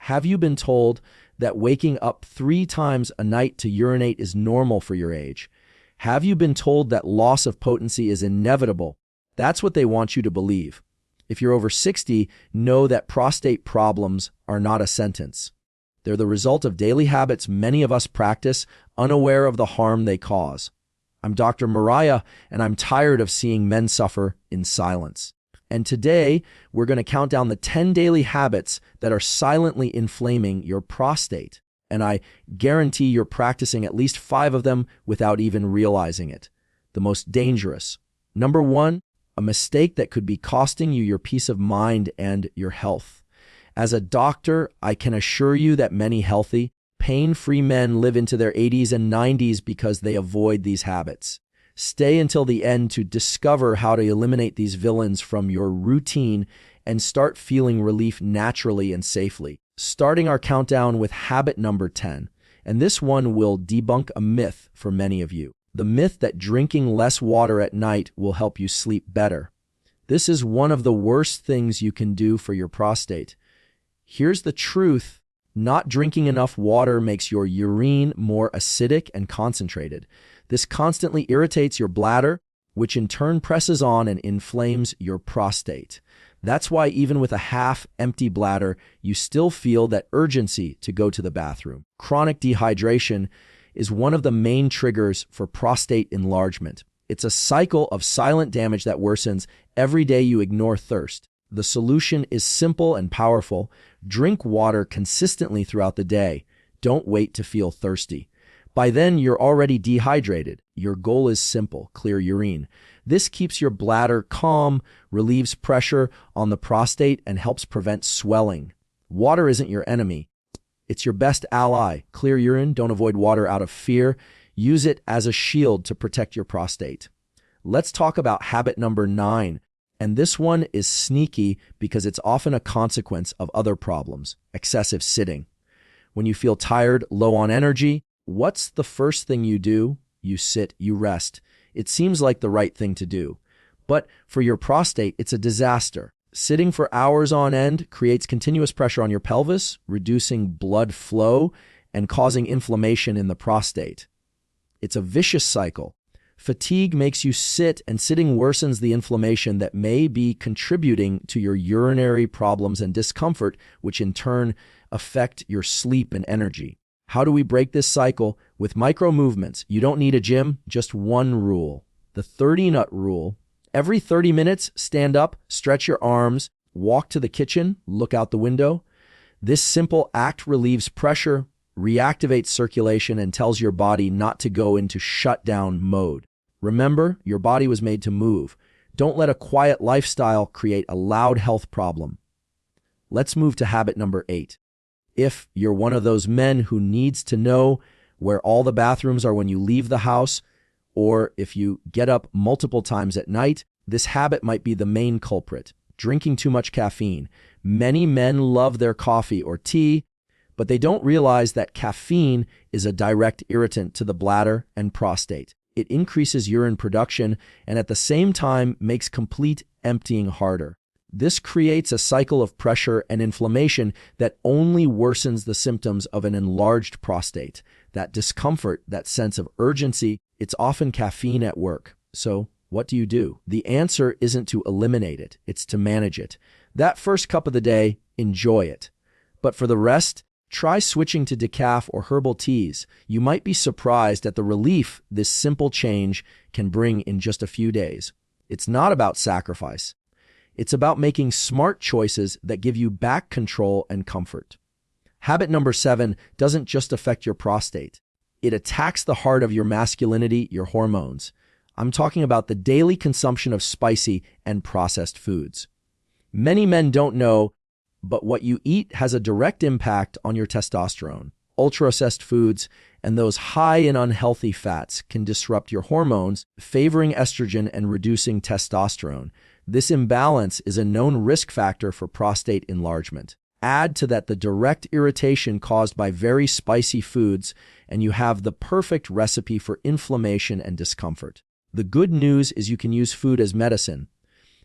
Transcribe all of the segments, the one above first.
Have you been told that waking up 3 times a night to urinate is normal for your age? Have you been told that loss of potency is inevitable? That's what they want you to believe. If you're over 60, know that prostate problems are not a sentence. They're the result of daily habits many of us practice, unaware of the harm they cause. I'm Dr. Mariah, and I'm tired of seeing men suffer in silence. And today, we're going to count down the 10 daily habits that are silently inflaming your prostate. And I guarantee you're practicing at least 5 of them without even realizing it. The most dangerous. Number 1, a mistake that could be costing you your peace of mind and your health. As a doctor, I can assure you that many healthy, pain-free men live into their 80s and 90s because they avoid these habits. Stay until the end to discover how to eliminate these villains from your routine and start feeling relief naturally and safely. Starting our countdown with habit number 10, and this one will debunk a myth for many of you. The myth that drinking less water at night will help you sleep better. This is one of the worst things you can do for your prostate. Here's the truth. Not drinking enough water makes your urine more acidic and concentrated. This constantly irritates your bladder, which in turn presses on and inflames your prostate. That's why even with a half-empty bladder, you still feel that urgency to go to the bathroom. Chronic dehydration is one of the main triggers for prostate enlargement. It's a cycle of silent damage that worsens every day you ignore thirst. The solution is simple and powerful. Drink water consistently throughout the day. Don't wait to feel thirsty. By then, you're already dehydrated. Your goal is simple: clear urine. This keeps your bladder calm, relieves pressure on the prostate, and helps prevent swelling. Water isn't your enemy. It's your best ally. Clear urine. Don't avoid water out of fear. Use it as a shield to protect your prostate. Let's talk about habit number 9. And this one is sneaky because it's often a consequence of other problems: excessive sitting. When you feel tired, low on energy, what's the first thing you do? You sit, you rest. It seems like the right thing to do. But for your prostate, it's a disaster. Sitting for hours on end creates continuous pressure on your pelvis, reducing blood flow and causing inflammation in the prostate. It's a vicious cycle. Fatigue makes you sit, and sitting worsens the inflammation that may be contributing to your urinary problems and discomfort, which in turn affect your sleep and energy. How do we break this cycle? With micro movements. You don't need a gym, just one rule. The 30-nut rule. Every 30 minutes, stand up, stretch your arms, walk to the kitchen, look out the window. This simple act relieves pressure, reactivates circulation, and tells your body not to go into shutdown mode. Remember, your body was made to move. Don't let a quiet lifestyle create a loud health problem. Let's move to habit number 8. If you're one of those men who needs to know where all the bathrooms are when you leave the house, or if you get up multiple times at night, this habit might be the main culprit: drinking too much caffeine. Many men love their coffee or tea, but they don't realize that caffeine is a direct irritant to the bladder and prostate. It increases urine production and at the same time makes complete emptying harder. This creates a cycle of pressure and inflammation that only worsens the symptoms of an enlarged prostate. That discomfort, that sense of urgency, it's often caffeine at work. So what do? The answer isn't to eliminate it, it's to manage it. That first cup of the day, enjoy it. But for the rest, try switching to decaf or herbal teas. You might be surprised at the relief this simple change can bring in just a few days. It's not about sacrifice. It's about making smart choices that give you back control and comfort. Habit number 7 doesn't just affect your prostate. It attacks the heart of your masculinity, your hormones. I'm talking about the daily consumption of spicy and processed foods. Many men don't know, but what you eat has a direct impact on your testosterone. Ultra-processed foods and those high in unhealthy fats can disrupt your hormones, favoring estrogen and reducing testosterone. This imbalance is a known risk factor for prostate enlargement. Add to that the direct irritation caused by very spicy foods, and you have the perfect recipe for inflammation and discomfort. The good news is you can use food as medicine.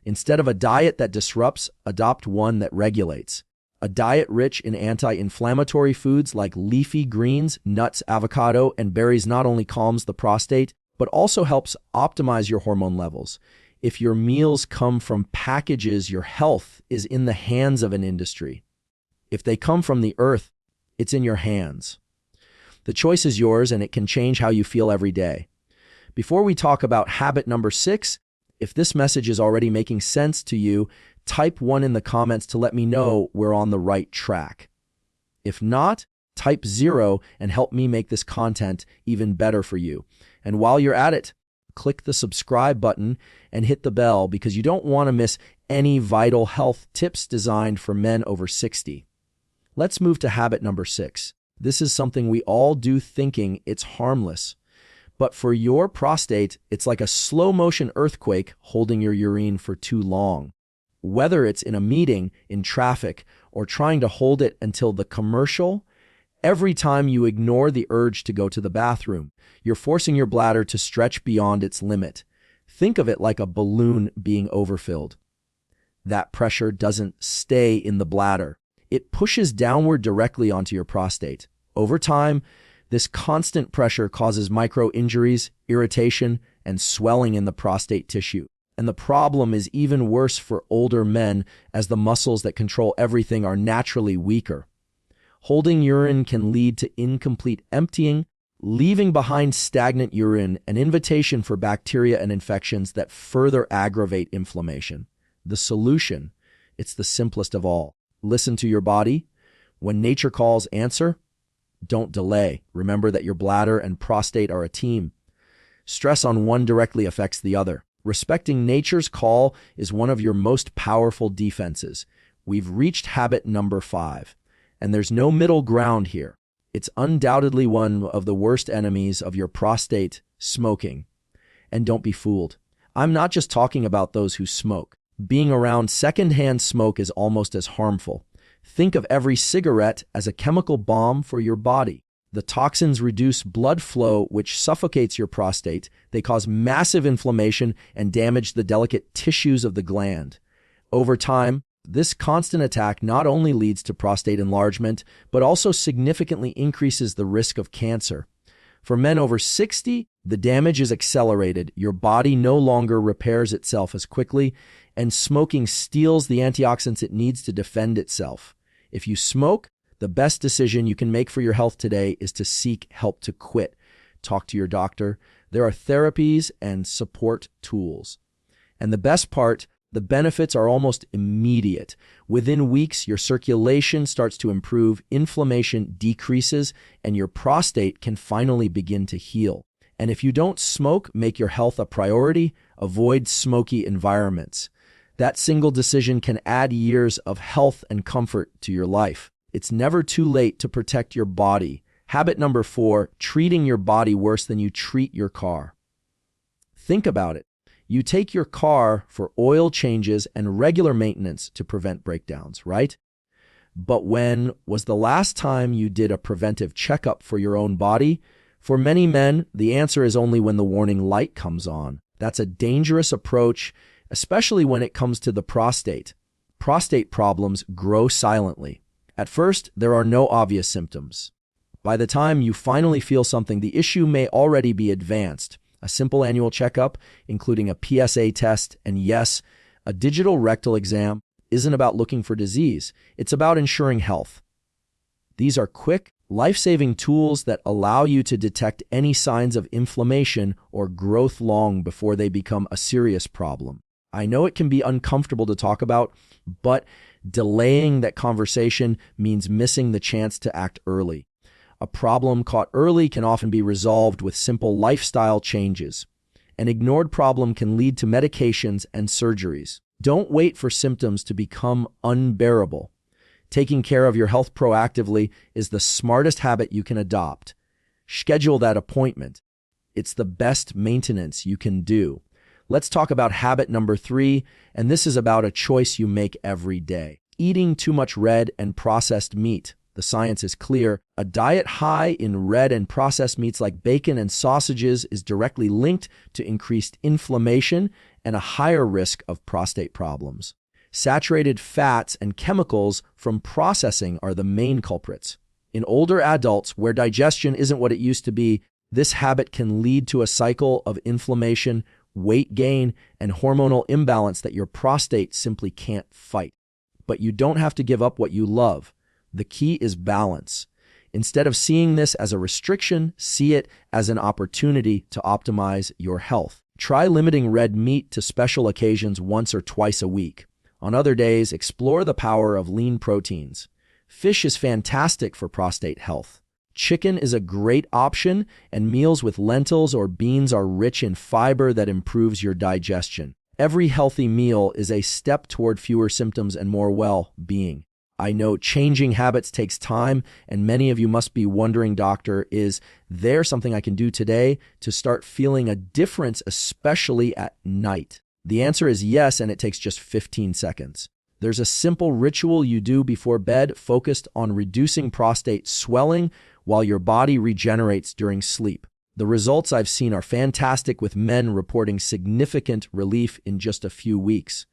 Instead of a diet that disrupts, adopt one that regulates. A diet rich in anti-inflammatory foods like leafy greens, nuts, avocado, and berries not only calms the prostate, but also helps optimize your hormone levels. If your meals come from packages, your health is in the hands of an industry. If they come from the earth, it's in your hands. The choice is yours, and it can change how you feel every day. Before we talk about habit number 6, if this message is already making sense to you, type 1 in the comments to let me know we're on the right track. If not, type 0 and help me make this content even better for you. And while you're at it, click the subscribe button and hit the bell because you don't want to miss any vital health tips designed for men over 60. Let's move to habit number 6. This is something we all do thinking it's harmless. But for your prostate, it's like a slow-motion earthquake holding your urine for too long. Whether it's in a meeting, in traffic, or trying to hold it until the commercial, every time you ignore the urge to go to the bathroom, you're forcing your bladder to stretch beyond its limit. Think of it like a balloon being overfilled. That pressure doesn't stay in the bladder. It pushes downward directly onto your prostate. Over time, this constant pressure causes micro-injuries, irritation, and swelling in the prostate tissue. And the problem is even worse for older men as the muscles that control everything are naturally weaker. Holding urine can lead to incomplete emptying, leaving behind stagnant urine, an invitation for bacteria and infections that further aggravate inflammation. The solution, it's the simplest of all. Listen to your body. When nature calls, answer. Don't delay. Remember that your bladder and prostate are a team. Stress on one directly affects the other. Respecting nature's call is one of your most powerful defenses. We've reached habit number 5, and there's no middle ground here. It's undoubtedly one of the worst enemies of your prostate, smoking. And don't be fooled. I'm not just talking about those who smoke. Being around secondhand smoke is almost as harmful. Think of every cigarette as a chemical bomb for your body. The toxins reduce blood flow, which suffocates your prostate. They cause massive inflammation and damage the delicate tissues of the gland. Over time, this constant attack not only leads to prostate enlargement, but also significantly increases the risk of cancer. For men over 60, the damage is accelerated. Your body no longer repairs itself as quickly, and smoking steals the antioxidants it needs to defend itself. If you smoke, the best decision you can make for your health today is to seek help to quit. Talk to your doctor. There are therapies and support tools. And the best part, the benefits are almost immediate. Within weeks, your circulation starts to improve, inflammation decreases, and your prostate can finally begin to heal. And if you don't smoke, make your health a priority, avoid smoky environments. That single decision can add years of health and comfort to your life. It's never too late to protect your body. Habit number 4, treating your body worse than you treat your car. Think about it. You take your car for oil changes and regular maintenance to prevent breakdowns, right? But when was the last time you did a preventive checkup for your own body? For many men, the answer is only when the warning light comes on. That's a dangerous approach, especially when it comes to the prostate. Prostate problems grow silently. At first, there are no obvious symptoms. By the time you finally feel something, the issue may already be advanced. A simple annual checkup, including a PSA test, and yes, a digital rectal exam, isn't about looking for disease. It's about ensuring health. These are quick, life-saving tools that allow you to detect any signs of inflammation or growth long before they become a serious problem. I know it can be uncomfortable to talk about, but delaying that conversation means missing the chance to act early. A problem caught early can often be resolved with simple lifestyle changes. An ignored problem can lead to medications and surgeries. Don't wait for symptoms to become unbearable. Taking care of your health proactively is the smartest habit you can adopt. Schedule that appointment. It's the best maintenance you can do. Let's talk about habit number 3, and this is about a choice you make every day. Eating too much red and processed meat. The science is clear. A diet high in red and processed meats like bacon and sausages is directly linked to increased inflammation and a higher risk of prostate problems. Saturated fats and chemicals from processing are the main culprits. In older adults, where digestion isn't what it used to be, this habit can lead to a cycle of inflammation, weight gain, and hormonal imbalance that your prostate simply can't fight. But you don't have to give up what you love. The key is balance. Instead of seeing this as a restriction, see it as an opportunity to optimize your health. Try limiting red meat to special occasions once or twice a week. On other days, explore the power of lean proteins. Fish is fantastic for prostate health. Chicken is a great option, and meals with lentils or beans are rich in fiber that improves your digestion. Every healthy meal is a step toward fewer symptoms and more well-being. I know changing habits takes time, and many of you must be wondering, doctor, is there something I can do today to start feeling a difference, especially at night? The answer is yes, and it takes just 15 seconds. There's a simple ritual you do before bed focused on reducing prostate swelling while your body regenerates during sleep. The results I've seen are fantastic, with men reporting significant relief in just a few weeks.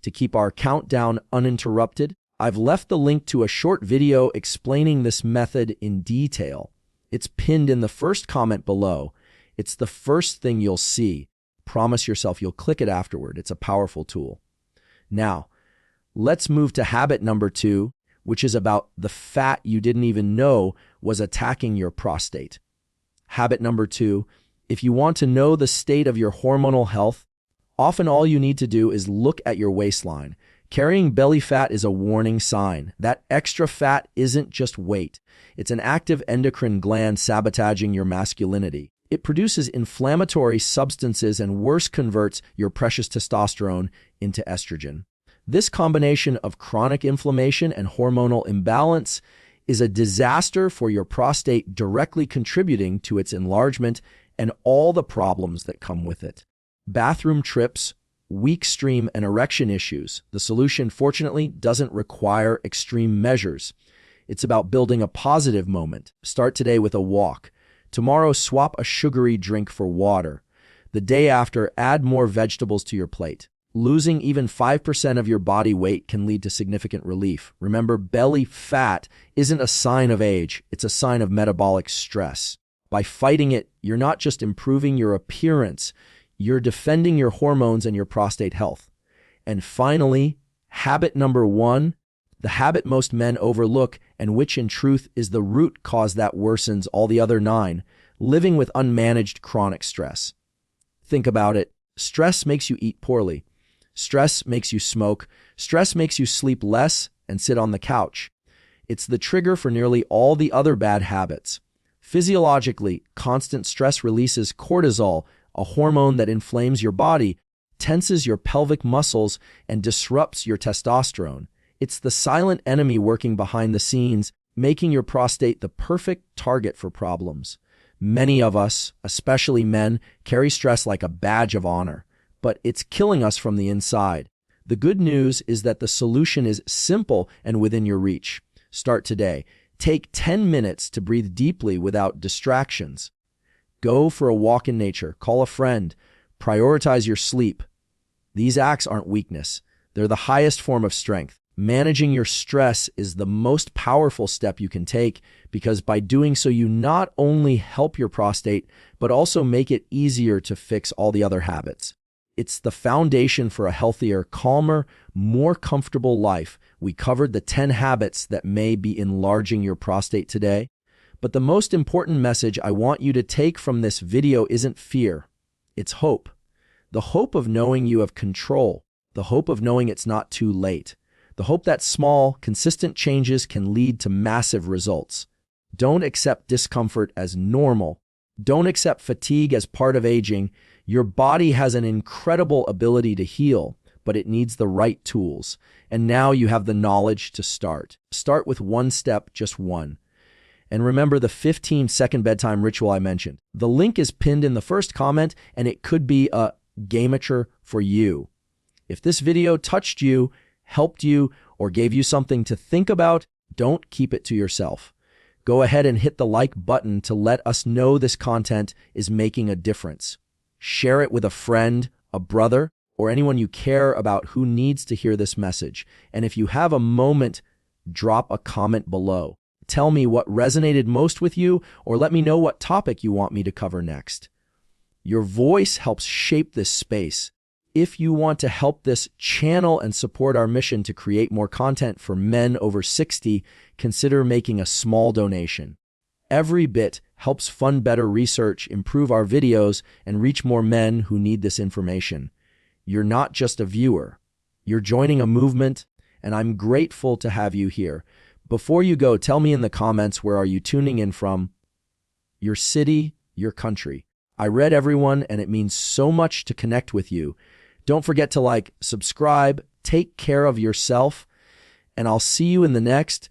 To keep our countdown uninterrupted, I've left the link to a short video explaining this method in detail. It's pinned in the first comment below. It's the first thing you'll see. Promise yourself you'll click it afterward. It's a powerful tool. Now, let's move to habit number 2, which is about the fat you didn't even know was attacking your prostate. Habit number 2, if you want to know the state of your hormonal health, often all you need to do is look at your waistline. Carrying belly fat is a warning sign. That extra fat isn't just weight. It's an active endocrine gland sabotaging your masculinity. It produces inflammatory substances and worse, converts your precious testosterone into estrogen. This combination of chronic inflammation and hormonal imbalance is a disaster for your prostate, directly contributing to its enlargement and all the problems that come with it. Bathroom trips, weak stream, and erection issues. The solution, fortunately, doesn't require extreme measures. It's about building a positive moment. Start today with a walk. Tomorrow, swap a sugary drink for water. The day after, add more vegetables to your plate. Losing even 5% of your body weight can lead to significant relief. Remember, belly fat isn't a sign of age, it's a sign of metabolic stress. By fighting it, you're not just improving your appearance, you're defending your hormones and your prostate health. And finally, habit number 1, the habit most men overlook, and which in truth is the root cause that worsens all the other 9, living with unmanaged chronic stress. Think about it. Stress makes you eat poorly. Stress makes you smoke. Stress makes you sleep less and sit on the couch. It's the trigger for nearly all the other bad habits. Physiologically, constant stress releases cortisol, a hormone that inflames your body, tenses your pelvic muscles, and disrupts your testosterone. It's the silent enemy working behind the scenes, making your prostate the perfect target for problems. Many of us, especially men, carry stress like a badge of honor, but it's killing us from the inside. The good news is that the solution is simple and within your reach. Start today. Take 10 minutes to breathe deeply without distractions. Go for a walk in nature. Call a friend. Prioritize your sleep. These acts aren't weakness. They're the highest form of strength. Managing your stress is the most powerful step you can take, because by doing so, you not only help your prostate, but also make it easier to fix all the other habits. It's the foundation for a healthier, calmer, more comfortable life. We covered the 10 habits that may be enlarging your prostate today. But the most important message I want you to take from this video isn't fear. It's hope. The hope of knowing you have control. The hope of knowing it's not too late. The hope that small, consistent changes can lead to massive results. Don't accept discomfort as normal. Don't accept fatigue as part of aging. Your body has an incredible ability to heal, but it needs the right tools. And now you have the knowledge to start. Start with one step, just one. And remember the 15-second bedtime ritual I mentioned. The link is pinned in the first comment, and it could be a game-changer for you. If this video touched you, helped you, or gave you something to think about, don't keep it to yourself. Go ahead and hit the like button to let us know this content is making a difference. Share it with a friend, a brother, or anyone you care about who needs to hear this message. And if you have a moment, drop a comment below. Tell me what resonated most with you, or let me know what topic you want me to cover next. Your voice helps shape this space. If you want to help this channel and support our mission to create more content for men over 60, consider making a small donation. Every bit helps fund better research, improve our videos, and reach more men who need this information. You're not just a viewer. You're joining a movement, and I'm grateful to have you here. Before you go, tell me in the comments, where are you tuning in from? Your city, your country. I read everyone, and it means so much to connect with you. Don't forget to like, subscribe, take care of yourself, and I'll see you in the next